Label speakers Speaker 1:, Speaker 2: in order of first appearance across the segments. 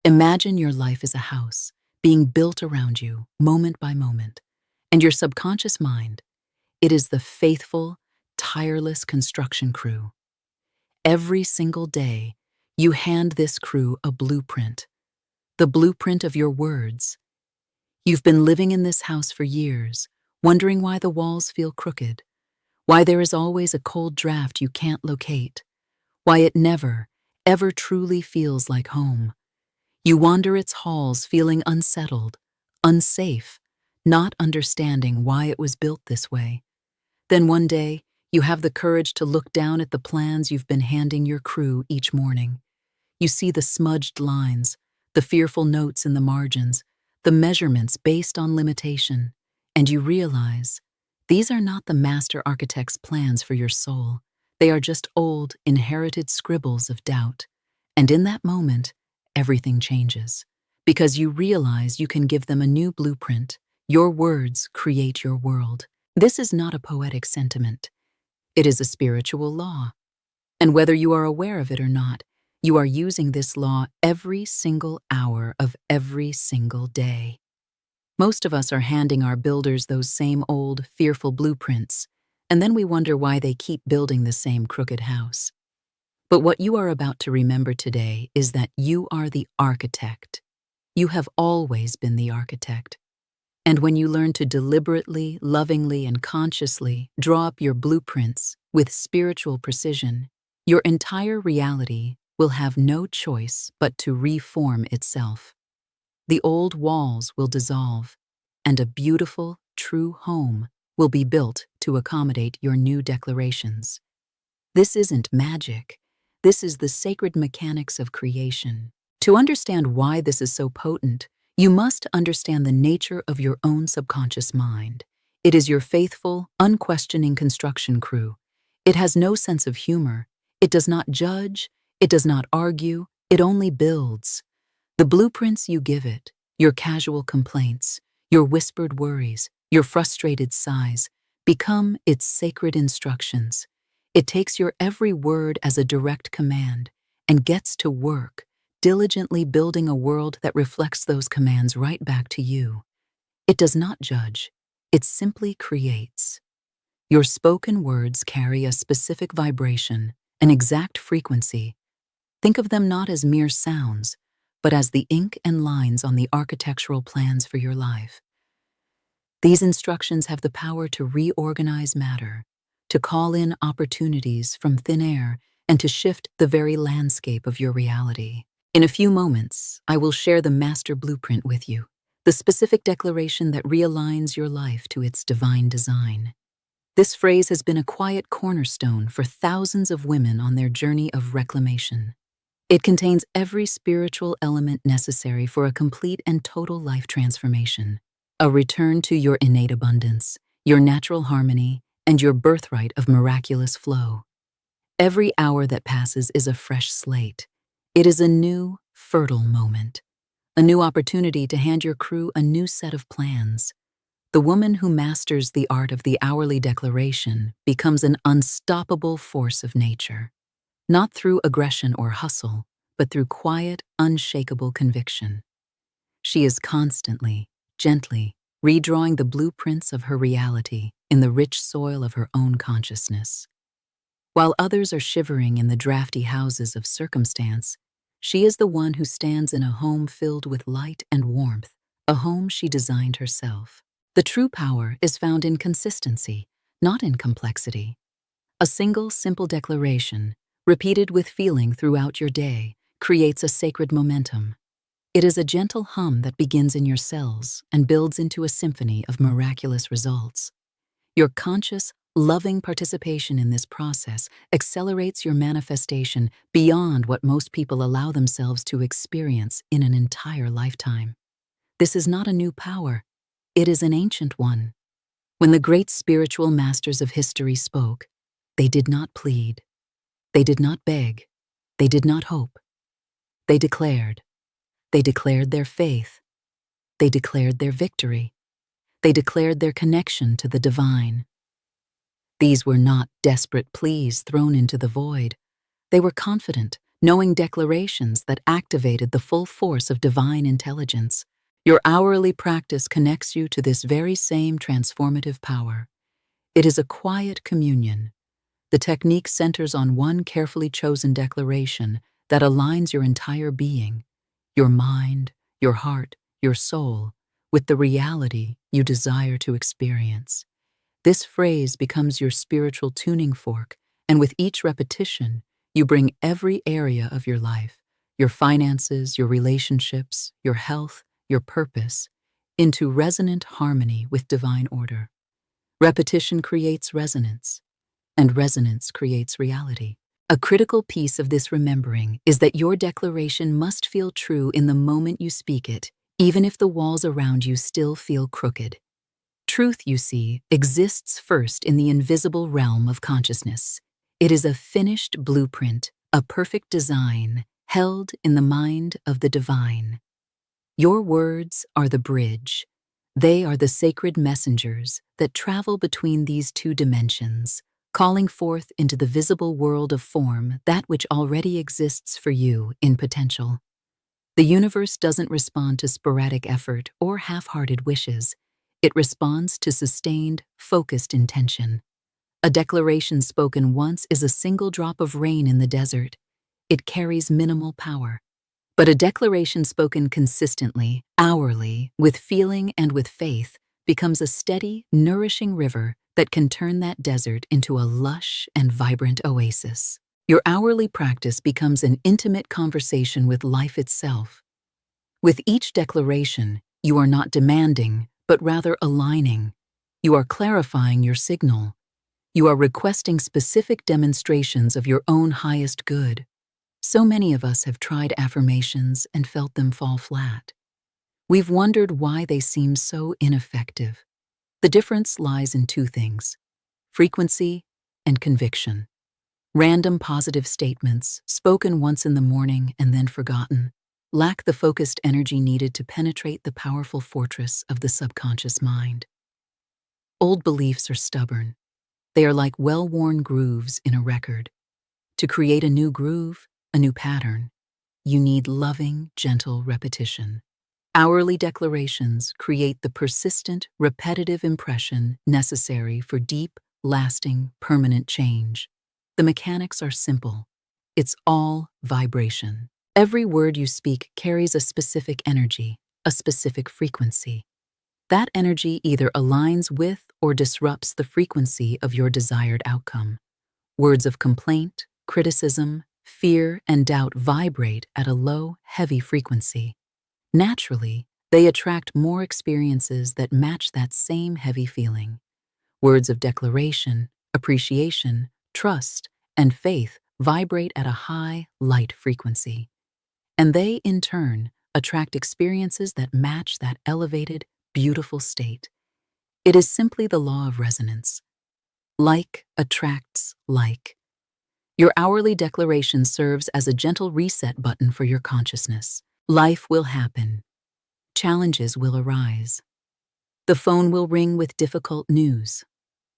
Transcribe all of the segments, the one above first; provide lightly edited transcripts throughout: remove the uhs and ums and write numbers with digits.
Speaker 1: Imagine your life is a house being built around you moment by moment, and your subconscious mind, it is the faithful, tireless construction crew. Every single day, you hand this crew a blueprint, the blueprint of your words. You've been living in this house for years, wondering why the walls feel crooked, why there is always a cold draft you can't locate, why it never, ever truly feels like home. You wander its halls feeling unsettled, unsafe, not understanding why it was built this way. Then one day, you have the courage to look down at the plans you've been handing your crew each morning. You see the smudged lines, the fearful notes in the margins, the measurements based on limitation, and you realize these are not the master architect's plans for your soul. They are just old, inherited scribbles of doubt. And in that moment, everything changes. Because you realize you can give them a new blueprint. Your words create your world. This is not a poetic sentiment. It is a spiritual law. And whether you are aware of it or not, you are using this law every single hour of every single day. Most of us are handing our builders those same old, fearful blueprints, and then we wonder why they keep building the same crooked house. But what you are about to remember today is that you are the architect. You have always been the architect. And when you learn to deliberately, lovingly, and consciously draw up your blueprints with spiritual precision, your entire reality will have no choice but to reform itself. The old walls will dissolve, and a beautiful, true home will be built to accommodate your new declarations. This isn't magic. This is the sacred mechanics of creation. To understand why this is so potent, you must understand the nature of your own subconscious mind. It is your faithful, unquestioning construction crew. It has no sense of humor. It does not judge. It does not argue. It only builds. The blueprints you give it, your casual complaints, your whispered worries, your frustrated sighs, become its sacred instructions. It takes your every word as a direct command and gets to work, diligently building a world that reflects those commands right back to you. It does not judge. It simply creates. Your spoken words carry a specific vibration, an exact frequency. Think of them not as mere sounds, but as the ink and lines on the architectural plans for your life. These instructions have the power to reorganize matter, to call in opportunities from thin air, and to shift the very landscape of your reality. In a few moments, I will share the master blueprint with you, the specific declaration that realigns your life to its divine design. This phrase has been a quiet cornerstone for thousands of women on their journey of reclamation. It contains every spiritual element necessary for a complete and total life transformation, a return to your innate abundance, your natural harmony, and your birthright of miraculous flow. Every hour that passes is a fresh slate. It is a new, fertile moment, a new opportunity to hand your crew a new set of plans. The woman who masters the art of the hourly declaration becomes an unstoppable force of nature, not through aggression or hustle, but through quiet, unshakable conviction. She is constantly, gently, redrawing the blueprints of her reality in the rich soil of her own consciousness. While others are shivering in the drafty houses of circumstance, she is the one who stands in a home filled with light and warmth, a home she designed herself. The true power is found in consistency, not in complexity. A single, simple declaration, repeated with feeling throughout your day, creates a sacred momentum. It is a gentle hum that begins in your cells and builds into a symphony of miraculous results. Your conscious, loving participation in this process accelerates your manifestation beyond what most people allow themselves to experience in an entire lifetime. This is not a new power. It is an ancient one. When the great spiritual masters of history spoke, they did not plead. They did not beg. They did not hope. They declared. They declared their faith. They declared their victory. They declared their connection to the divine. These were not desperate pleas thrown into the void. They were confident, knowing declarations that activated the full force of divine intelligence. Your hourly practice connects you to this very same transformative power. It is a quiet communion. The technique centers on one carefully chosen declaration that aligns your entire being, your mind, your heart, your soul, with the reality you desire to experience. This phrase becomes your spiritual tuning fork, and with each repetition, you bring every area of your life, your finances, your relationships, your health, your purpose, into resonant harmony with divine order. Repetition creates resonance, and resonance creates reality. A critical piece of this remembering is that your declaration must feel true in the moment you speak it, even if the walls around you still feel crooked. Truth, you see, exists first in the invisible realm of consciousness. It is a finished blueprint, a perfect design, held in the mind of the divine. Your words are the bridge. They are the sacred messengers that travel between these two dimensions, calling forth into the visible world of form that which already exists for you in potential. The universe doesn't respond to sporadic effort or half-hearted wishes. It responds to sustained, focused intention. A declaration spoken once is a single drop of rain in the desert. It carries minimal power. But a declaration spoken consistently, hourly, with feeling and with faith, becomes a steady, nourishing river that can turn that desert into a lush and vibrant oasis. Your hourly practice becomes an intimate conversation with life itself. With each declaration, you are not demanding, but rather aligning. You are clarifying your signal. You are requesting specific demonstrations of your own highest good. So many of us have tried affirmations and felt them fall flat. We've wondered why they seem so ineffective. The difference lies in two things: frequency and conviction. Random positive statements, spoken once in the morning and then forgotten, lack the focused energy needed to penetrate the powerful fortress of the subconscious mind. Old beliefs are stubborn. They are like well-worn grooves in a record. To create a new groove, a new pattern, you need loving, gentle repetition. Hourly declarations create the persistent, repetitive impression necessary for deep, lasting, permanent change. The mechanics are simple. It's all vibration. Every word you speak carries a specific energy, a specific frequency. That energy either aligns with or disrupts the frequency of your desired outcome. Words of complaint, criticism, fear, and doubt vibrate at a low, heavy frequency. Naturally, they attract more experiences that match that same heavy feeling. Words of declaration, appreciation, trust, and faith vibrate at a high, light frequency. And they, in turn, attract experiences that match that elevated, beautiful state. It is simply the law of resonance. Like attracts like. Your hourly declaration serves as a gentle reset button for your consciousness. Life will happen. Challenges will arise. The phone will ring with difficult news.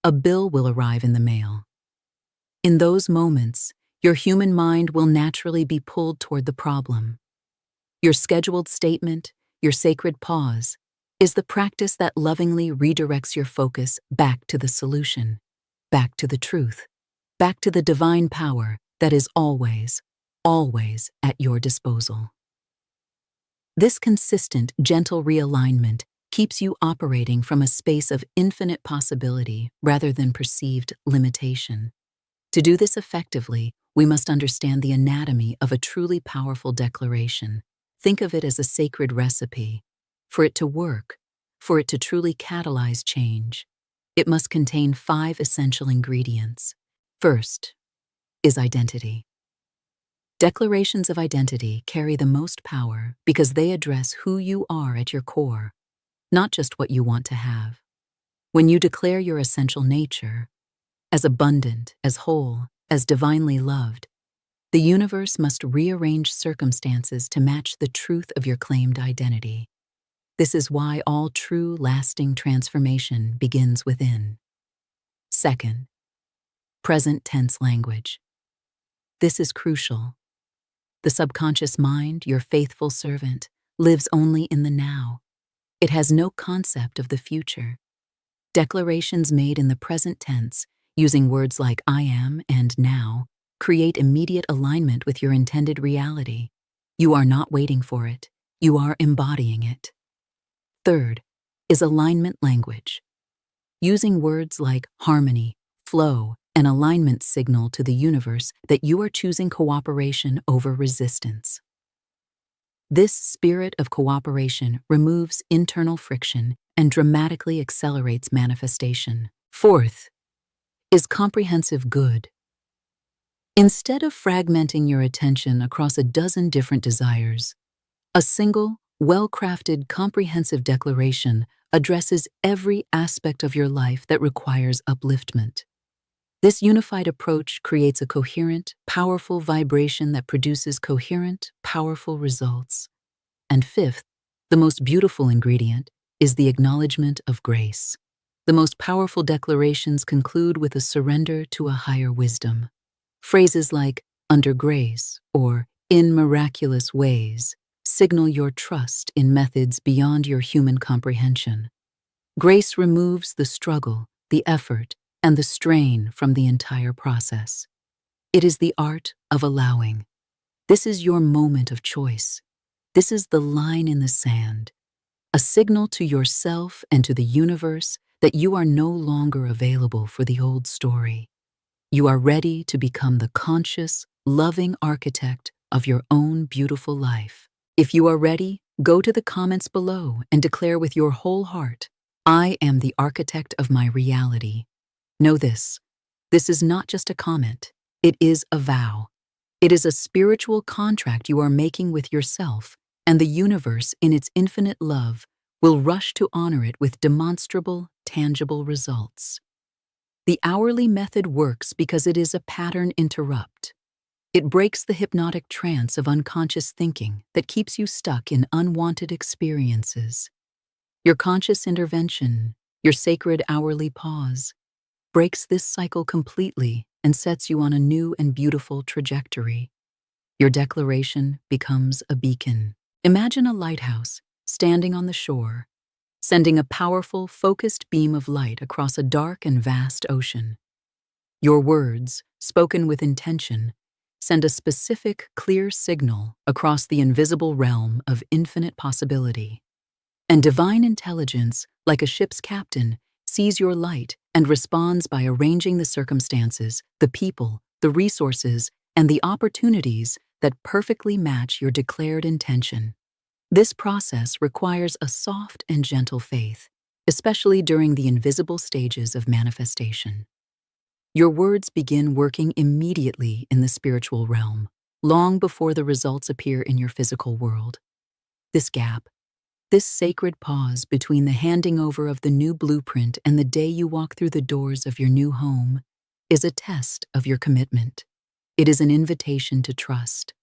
Speaker 1: A bill will arrive in the mail. In those moments, your human mind will naturally be pulled toward the problem. Your scheduled statement, your sacred pause, is the practice that lovingly redirects your focus back to the solution, back to the truth, back to the divine power that is always, always at your disposal. This consistent, gentle realignment keeps you operating from a space of infinite possibility rather than perceived limitation. To do this effectively, we must understand the anatomy of a truly powerful declaration. Think of it as a sacred recipe. For it to work, for it to truly catalyze change, it must contain 5 essential ingredients. First is identity. Declarations of identity carry the most power because they address who you are at your core, not just what you want to have. When you declare your essential nature, as abundant, as whole, as divinely loved, the universe must rearrange circumstances to match the truth of your claimed identity. This is why all true, lasting transformation begins within. Second, present tense language. This is crucial. The subconscious mind, your faithful servant, lives only in the now. It has no concept of the future. Declarations made in the present tense, using words like I am and now, create immediate alignment with your intended reality. You are not waiting for it, you are embodying it. Third is alignment language. Using words like harmony, flow, and alignment signal to the universe that you are choosing cooperation over resistance. This spirit of cooperation removes internal friction and dramatically accelerates manifestation. Fourth is comprehensive good. Instead of fragmenting your attention across a dozen different desires, a single, well-crafted, comprehensive declaration addresses every aspect of your life that requires upliftment. This unified approach creates a coherent, powerful vibration that produces coherent, powerful results. And fifth, the most beautiful ingredient is the acknowledgement of grace. The most powerful declarations conclude with a surrender to a higher wisdom. Phrases like under grace or in miraculous ways signal your trust in methods beyond your human comprehension. Grace removes the struggle, the effort, and the strain from the entire process. It is the art of allowing. This is your moment of choice. This is the line in the sand, a signal to yourself and to the universe that you are no longer available for the old story. You are ready to become the conscious, loving architect of your own beautiful life. If you are ready, go to the comments below and declare with your whole heart, I am the architect of my reality. Know this is not just a comment, it is a vow. It is a spiritual contract you are making with yourself, and the universe in its infinite love will rush to honor it with demonstrable, tangible results. The hourly method works because it is a pattern interrupt. It breaks the hypnotic trance of unconscious thinking that keeps you stuck in unwanted experiences. Your conscious intervention, your sacred hourly pause, breaks this cycle completely and sets you on a new and beautiful trajectory. Your declaration becomes a beacon. Imagine a lighthouse standing on the shore, sending a powerful, focused beam of light across a dark and vast ocean. Your words, spoken with intention, send a specific, clear signal across the invisible realm of infinite possibility. And divine intelligence, like a ship's captain, sees your light and responds by arranging the circumstances, the people, the resources, and the opportunities that perfectly match your declared intention. This process requires a soft and gentle faith, especially during the invisible stages of manifestation. Your words begin working immediately in the spiritual realm, long before the results appear in your physical world. This gap, this sacred pause between the handing over of the new blueprint and the day you walk through the doors of your new home, is a test of your commitment. It is an invitation to trust.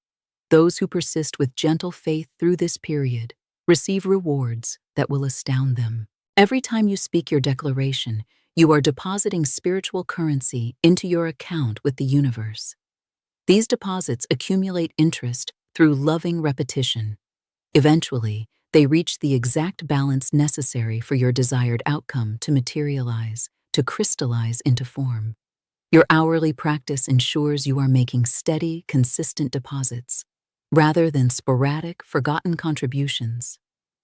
Speaker 1: Those who persist with gentle faith through this period receive rewards that will astound them. Every time you speak your declaration, you are depositing spiritual currency into your account with the universe. These deposits accumulate interest through loving repetition. Eventually, they reach the exact balance necessary for your desired outcome to materialize, to crystallize into form. Your hourly practice ensures you are making steady, consistent deposits, rather than sporadic, forgotten contributions.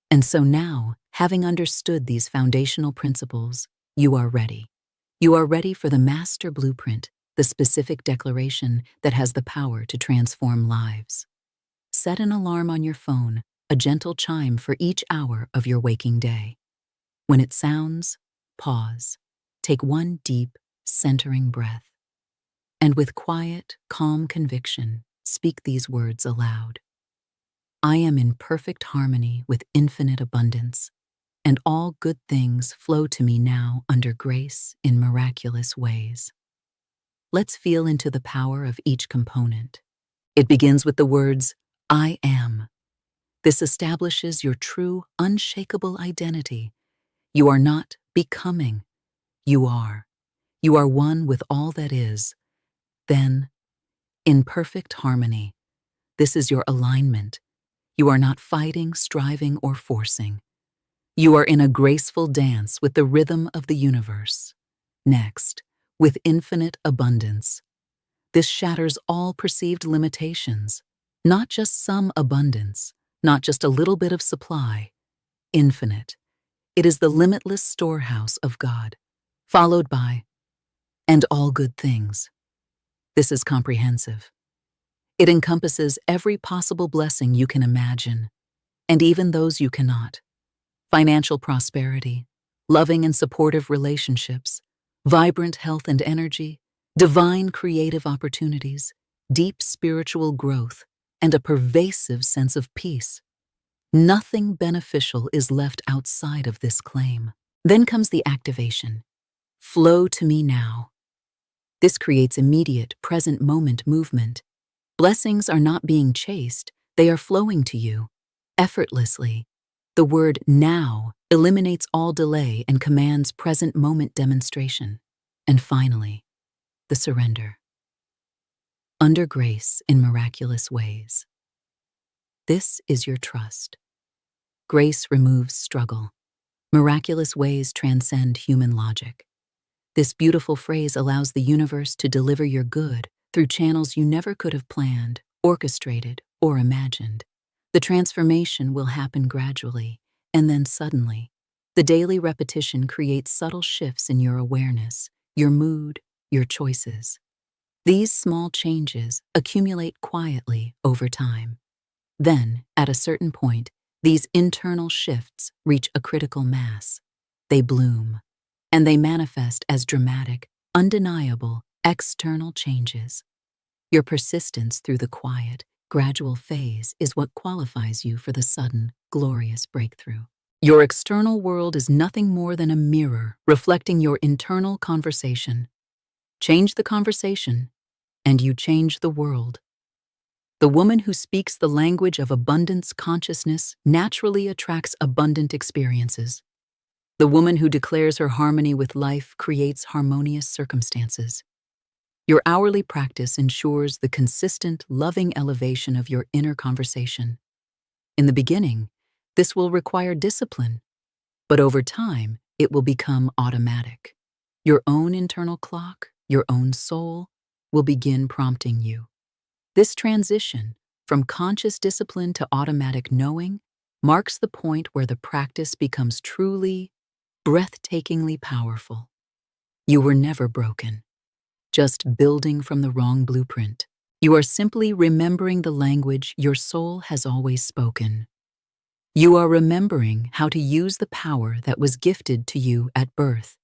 Speaker 1: And so now, having understood these foundational principles, you are ready. You are ready for the master blueprint, the specific declaration that has the power to transform lives. Set an alarm on your phone, a gentle chime for each hour of your waking day. When it sounds, pause. Take one deep, centering breath. And with quiet, calm conviction, speak these words aloud. I am in perfect harmony with infinite abundance, and all good things flow to me now under grace in miraculous ways. Let's feel into the power of each component. It begins with the words, I am. This establishes your true, unshakable identity. You are not becoming. You are. You are one with all that is. Then, in perfect harmony, This is your alignment. You are not fighting, striving, or forcing. You are in a graceful dance with the rhythm of the universe. Next, with infinite abundance. This shatters all perceived limitations. Not just some abundance, not just a little bit of supply. Infinite. It is the limitless storehouse of God, followed by, and all good things. This is comprehensive. It encompasses every possible blessing you can imagine, and even those you cannot. Financial prosperity, loving and supportive relationships, vibrant health and energy, divine creative opportunities, deep spiritual growth, and a pervasive sense of peace. Nothing beneficial is left outside of this claim. Then comes the activation. Flow to me now. This creates immediate, present moment movement. Blessings are not being chased, they are flowing to you, effortlessly. The word now eliminates all delay and commands present moment demonstration. And finally, the surrender. Under grace in miraculous ways. This is your trust. Grace removes struggle. Miraculous ways transcend human logic. This beautiful phrase allows the universe to deliver your good through channels you never could have planned, orchestrated, or imagined. The transformation will happen gradually, and then suddenly. The daily repetition creates subtle shifts in your awareness, your mood, your choices. These small changes accumulate quietly over time. Then, at a certain point, these internal shifts reach a critical mass. They bloom, and they manifest as dramatic, undeniable, external changes. Your persistence through the quiet, gradual phase is what qualifies you for the sudden, glorious breakthrough. Your external world is nothing more than a mirror reflecting your internal conversation. Change the conversation, and you change the world. The woman who speaks the language of abundance consciousness naturally attracts abundant experiences. The woman who declares her harmony with life creates harmonious circumstances. Your hourly practice ensures the consistent, loving elevation of your inner conversation. In the beginning, this will require discipline, but over time, it will become automatic. Your own internal clock, your own soul, will begin prompting you. This transition from conscious discipline to automatic knowing marks the point where the practice becomes truly, breathtakingly powerful. You were never broken, just building from the wrong blueprint. You are simply remembering the language your soul has always spoken. You are remembering how to use the power that was gifted to you at birth.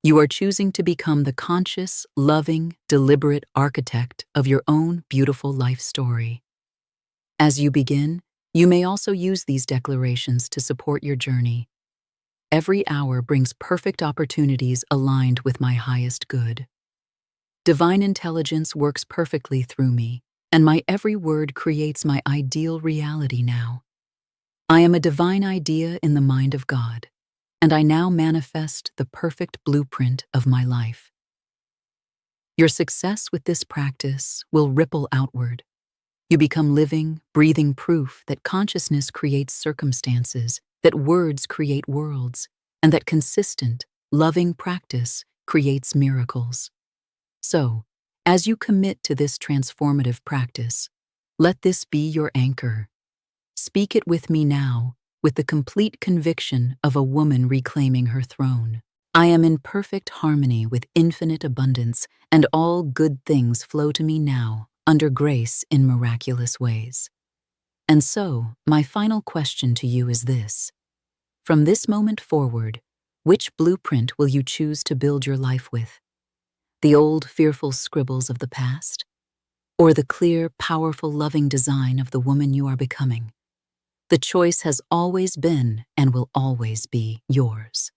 Speaker 1: You are choosing to become the conscious, loving, deliberate architect of your own beautiful life story. As you begin, you may also use these declarations to support your journey. Every hour brings perfect opportunities aligned with my highest good. Divine intelligence works perfectly through me, and my every word creates my ideal reality now. I am a divine idea in the mind of God, and I now manifest the perfect blueprint of my life. Your success with this practice will ripple outward. You become living, breathing proof that consciousness creates circumstances, that words create worlds, and that consistent, loving practice creates miracles. So, as you commit to this transformative practice, let this be your anchor. Speak it with me now, with the complete conviction of a woman reclaiming her throne. I am in perfect harmony with infinite abundance, and all good things flow to me now, under grace in miraculous ways. And so, my final question to you is this. From this moment forward, which blueprint will you choose to build your life with? The old, fearful scribbles of the past? Or the clear, powerful, loving design of the woman you are becoming? The choice has always been and will always be yours.